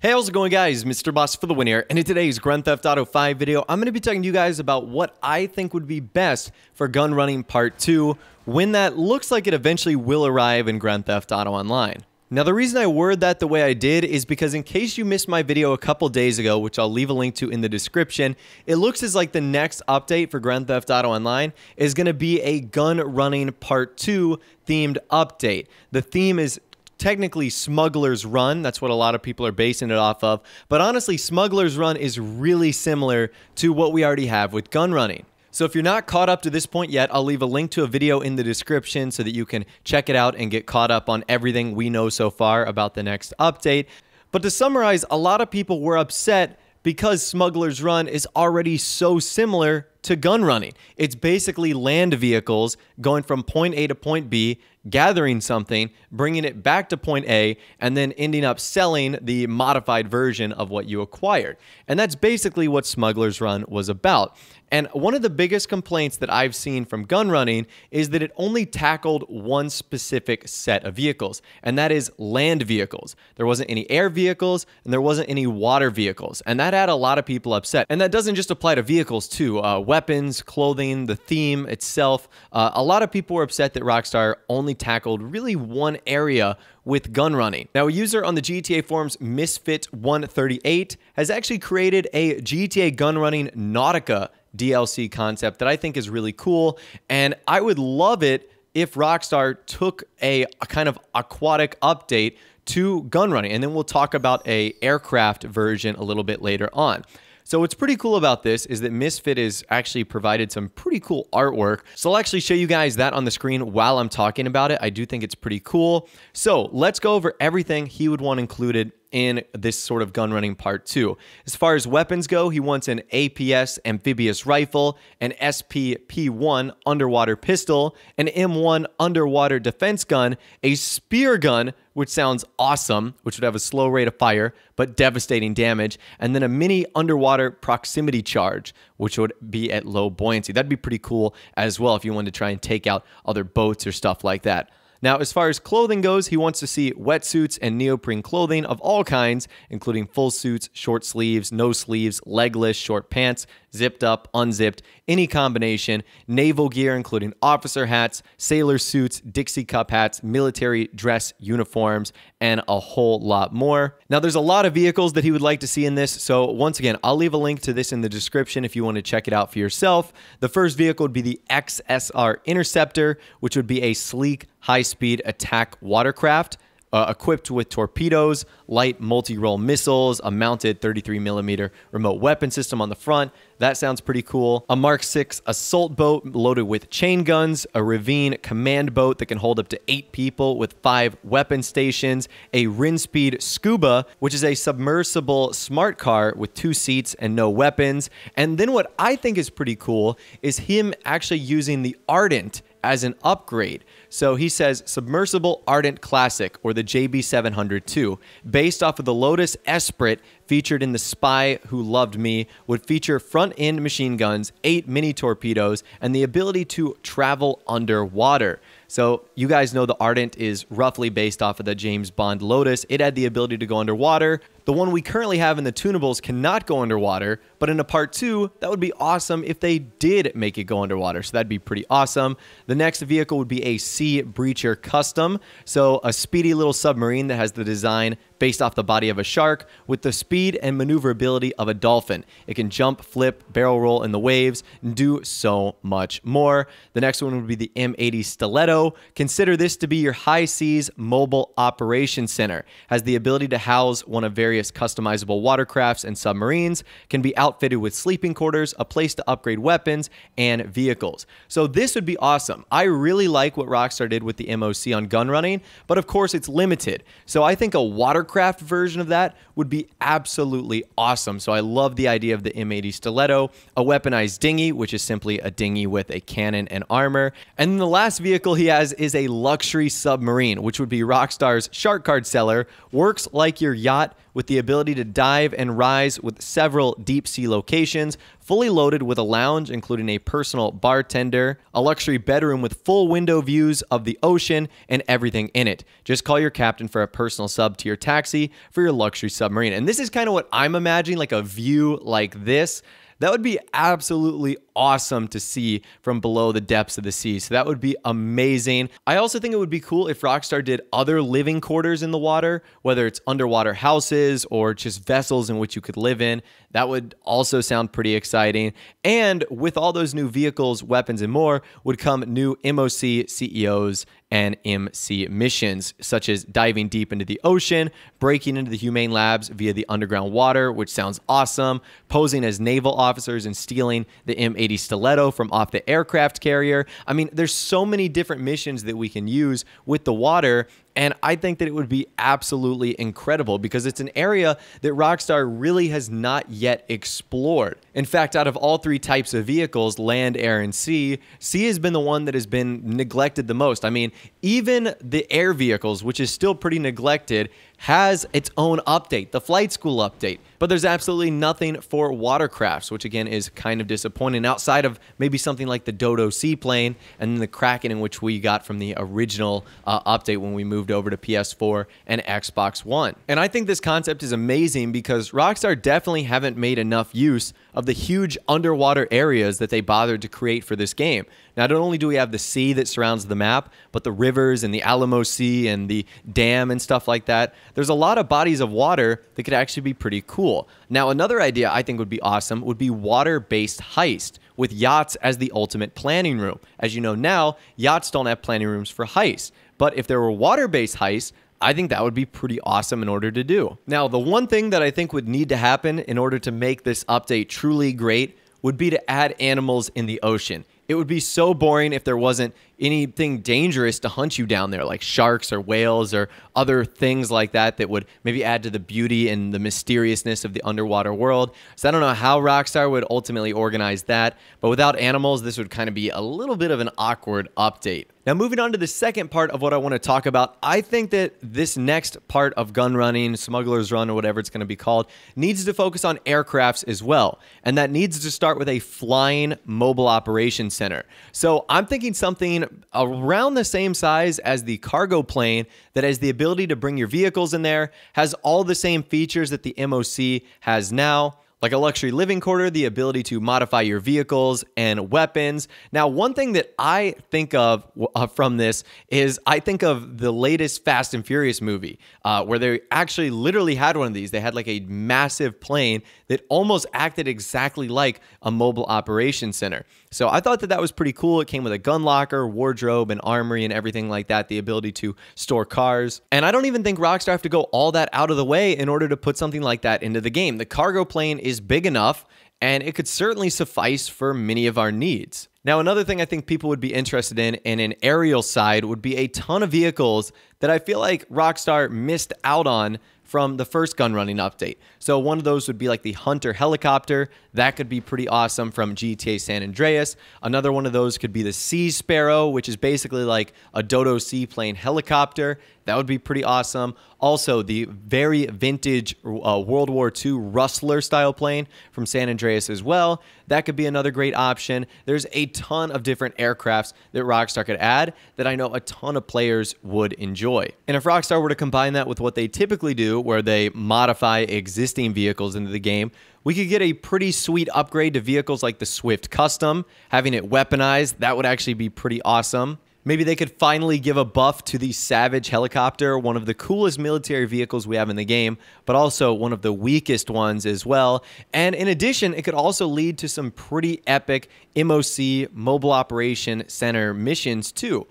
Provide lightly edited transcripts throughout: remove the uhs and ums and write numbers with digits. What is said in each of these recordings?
Hey, how's it going, guys? MrBossFTW here, and in today's Grand Theft Auto 5 video, I'm going to be talking to you guys about what I think would be best for gun running part 2 when that looks like it eventually will arrive in Grand Theft Auto Online. Now, the reason I word that the way I did is because in case you missed my video a couple days ago, which I'll leave a link to in the description, it looks as like the next update for Grand Theft Auto Online is going to be a gun running part 2 themed update. The theme is technically Smuggler's Run. That's what a lot of people are basing it off of. But honestly, Smuggler's Run is really similar to what we already have with gun running. So if you're not caught up to this point yet, I'll leave a link to a video in the description so that you can check it out and get caught up on everything we know so far about the next update. But to summarize, a lot of people were upset because Smuggler's Run is already so similar to gun running. It's basically land vehicles going from point A to point B, gathering something, bringing it back to point A, and then ending up selling the modified version of what you acquired. And that's basically what Smuggler's Run was about. And one of the biggest complaints that I've seen from gun running is that it only tackled one specific set of vehicles, and that is land vehicles. There wasn't any air vehicles, and there wasn't any water vehicles, and that had a lot of people upset. And that doesn't just apply to vehicles too. Weapons, clothing, the theme itself. A lot of people were upset that Rockstar only tackled really one area with gun running. Now, a user on the GTA forums, Misfit138, has actually created a GTA gun running Nautica DLC concept that I think is really cool, and I would love it if Rockstar took a kind of aquatic update to gun running, and then we'll talk about a aircraft version a little bit later on. So what's pretty cool about this is that Misfit has actually provided some pretty cool artwork. So I'll actually show you guys that on the screen while I'm talking about it. I do think it's pretty cool. So let's go over everything he would want included in this sort of gun running part 2. As far as weapons go, he wants an APS amphibious rifle, an SPP-1 underwater pistol, an M1 underwater defense gun, a spear gun, which sounds awesome, which would have a slow rate of fire, but devastating damage, and then a mini underwater proximity charge, which would be at low buoyancy. That'd be pretty cool as well if you wanted to try and take out other boats or stuff like that. Now, as far as clothing goes, he wants to see wetsuits and neoprene clothing of all kinds, including full suits, short sleeves, no sleeves, legless, short pants, zipped up, unzipped, any combination, naval gear, including officer hats, sailor suits, Dixie cup hats, military dress uniforms, and a whole lot more. Now, there's a lot of vehicles that he would like to see in this, so once again, I'll leave a link to this in the description if you want to check it out for yourself. The first vehicle would be the XSR Interceptor, which would be a sleek, high-speed attack watercraft equipped with torpedoes, light multi-role missiles, a mounted 33mm remote weapon system on the front. That sounds pretty cool. A Mark 6 assault boat loaded with chain guns, a Ravine command boat that can hold up to 8 people with 5 weapon stations, a Rinspeed Scuba, which is a submersible smart car with 2 seats and no weapons. And then what I think is pretty cool is him actually using the Ardent as an upgrade. So he says Submersible Ardent Classic, or the JB702, based off of the Lotus Esprit featured in The Spy Who Loved Me, would feature front-end machine guns, 8 mini torpedoes, and the ability to travel underwater. So you guys know the Ardent is roughly based off of the James Bond Lotus. It had the ability to go underwater. The one we currently have in the tunables cannot go underwater, but in a part 2, that would be awesome if they did make it go underwater. So that'd be pretty awesome. The next vehicle would be a Sea Breacher Custom. So a speedy little submarine that has the design based off the body of a shark with the speed and maneuverability of a dolphin. It can jump, flip, barrel roll in the waves, and do so much more. The next one would be the M80 Stiletto. Consider this to be your high seas mobile operations center. Has the ability to house one of various customizable watercrafts and submarines, can be outfitted with sleeping quarters, a place to upgrade weapons, and vehicles. So this would be awesome. I really like what Rockstar did with the MOC on gun running, but of course it's limited. So I think a watercraft version of that would be absolutely awesome. So I love the idea of the M80 Stiletto, a weaponized dinghy, which is simply a dinghy with a cannon and armor. And then the last vehicle he has is a luxury submarine, which would be Rockstar's Shark Card Seller. Works like your yacht, with the ability to dive and rise with several deep sea locations, fully loaded with a lounge including a personal bartender, a luxury bedroom with full window views of the ocean, and everything in it. Just call your captain for a personal sub-tier taxi for your luxury submarine. And this is kind of what I'm imagining, like a view like this. That would be absolutely awesome to see from below the depths of the sea. So that would be amazing. I also think it would be cool if Rockstar did other living quarters in the water, whether it's underwater houses or just vessels in which you could live in. That would also sound pretty exciting. And with all those new vehicles, weapons, and more would come new MOC CEOs and MC missions, such as diving deep into the ocean, breaking into the humane labs via the underground water, which sounds awesome, posing as naval officers and stealing the M80 Stiletto from off the aircraft carrier. I mean, there's so many different missions that we can use with the water, and I think that it would be absolutely incredible because it's an area that Rockstar really has not yet explored. In fact, out of all three types of vehicles, land, air, and sea, sea has been the one that has been neglected the most. I mean, even the air vehicles, which is still pretty neglected, has its own update, the flight school update. But there's absolutely nothing for watercrafts, which again is kind of disappointing outside of maybe something like the Dodo seaplane and then the Kraken, in which we got from the original update when we moved over to PS4 and Xbox One. And I think this concept is amazing because Rockstar definitely haven't made enough use of the huge underwater areas that they bothered to create for this game. Not only do we have the sea that surrounds the map, but the rivers and the Alamo Sea and the dam and stuff like that. There's a lot of bodies of water that could actually be pretty cool. Now, another idea I think would be awesome would be water-based Heist, with yachts as the ultimate planning room. As you know now, yachts don't have planning rooms for Heist. But if there were water-based Heists, I think that would be pretty awesome in order to do. Now, the one thing that I think would need to happen in order to make this update truly great would be to add animals in the ocean. It would be so boring if there wasn't anything dangerous to hunt you down there, like sharks or whales or other things like that that would maybe add to the beauty and the mysteriousness of the underwater world. So I don't know how Rockstar would ultimately organize that, but without animals, this would kind of be a little bit of an awkward update. Now, moving on to the second part of what I want to talk about, I think that this next part of gun running, Smuggler's Run, or whatever it's going to be called, needs to focus on aircrafts as well. And that needs to start with a flying mobile operations center. So I'm thinking something around the same size as the cargo plane that has the ability to bring your vehicles in there, has all the same features that the MOC has now, like a luxury living quarter, the ability to modify your vehicles and weapons. Now, one thing that I think of from this is I think of the latest Fast and Furious movie, where they actually literally had one of these. They had like a massive plane that almost acted exactly like a mobile operations center. So I thought that that was pretty cool. It came with a gun locker, wardrobe, and armory and everything like that, the ability to store cars. And I don't even think Rockstar have to go all that out of the way in order to put something like that into the game. The cargo plane is big enough, and it could certainly suffice for many of our needs. Now, another thing I think people would be interested in an aerial side would be a ton of vehicles that I feel like Rockstar missed out on from the first gun running update. So one of those would be like the Hunter helicopter. That could be pretty awesome from GTA San Andreas. Another one of those could be the Sea Sparrow, which is basically like a Dodo seaplane helicopter. That would be pretty awesome. Also, the very vintage World War II Rustler style plane from San Andreas as well. That could be another great option. There's a ton of different aircrafts that Rockstar could add that I know a ton of players would enjoy. And if Rockstar were to combine that with what they typically do, where they modify existing vehicles into the game, we could get a pretty sweet upgrade to vehicles like the Swift Custom. Having it weaponized, that would actually be pretty awesome. Maybe they could finally give a buff to the Savage helicopter, one of the coolest military vehicles we have in the game, but also one of the weakest ones as well. And in addition, it could also lead to some pretty epic MOC Mobile Operation Center missions too.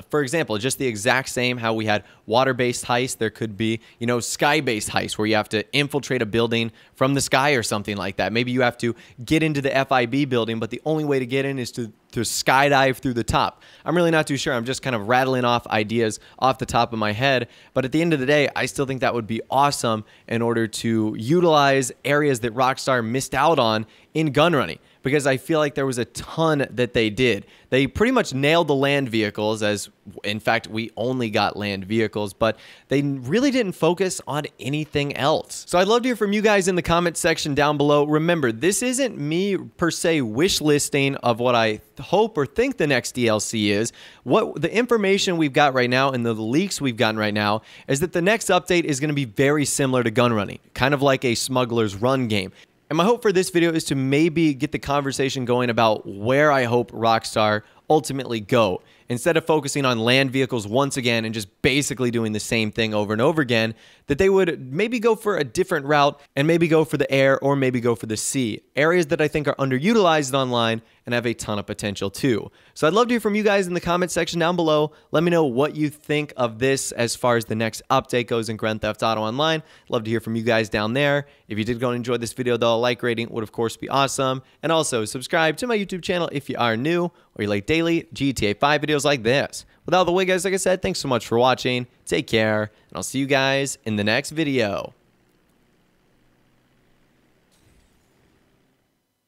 For example, just the exact same how we had water-based heist, there could be, sky-based heist where you have to infiltrate a building from the sky or something like that. Maybe you have to get into the FIB building, but the only way to get in is to skydive through the top. I'm really not too sure. I'm just kind of rattling off ideas off the top of my head. But at the end of the day, I still think that would be awesome in order to utilize areas that Rockstar missed out on in gun running. because I feel like there was a ton that they did. They pretty much nailed the land vehicles, as in fact we only got land vehicles, but they really didn't focus on anything else. So I'd love to hear from you guys in the comment section down below. Remember, this isn't me per se wish listing of what I hope or think the next DLC is. What the information we've got right now and the leaks we've gotten right now is that the next update is going to be very similar to gun running, kind of like a Smuggler's Run game. And my hope for this video is to maybe get the conversation going about where I hope Rockstar ultimately go. Instead of focusing on land vehicles once again and just basically doing the same thing over and over again, that they would maybe go for a different route and maybe go for the air or maybe go for the sea. Areas that I think are underutilized online and have a ton of potential too. So I'd love to hear from you guys in the comment section down below. Let me know what you think of this as far as the next update goes in Grand Theft Auto Online. Love to hear from you guys down there. If you did go and enjoy this video though, a like rating would of course be awesome. And also subscribe to my YouTube channel if you are new or you like daily GTA 5 videos like this. With all the way guys, like I said, thanks so much for watching. Take care, and I'll see you guys in the next video.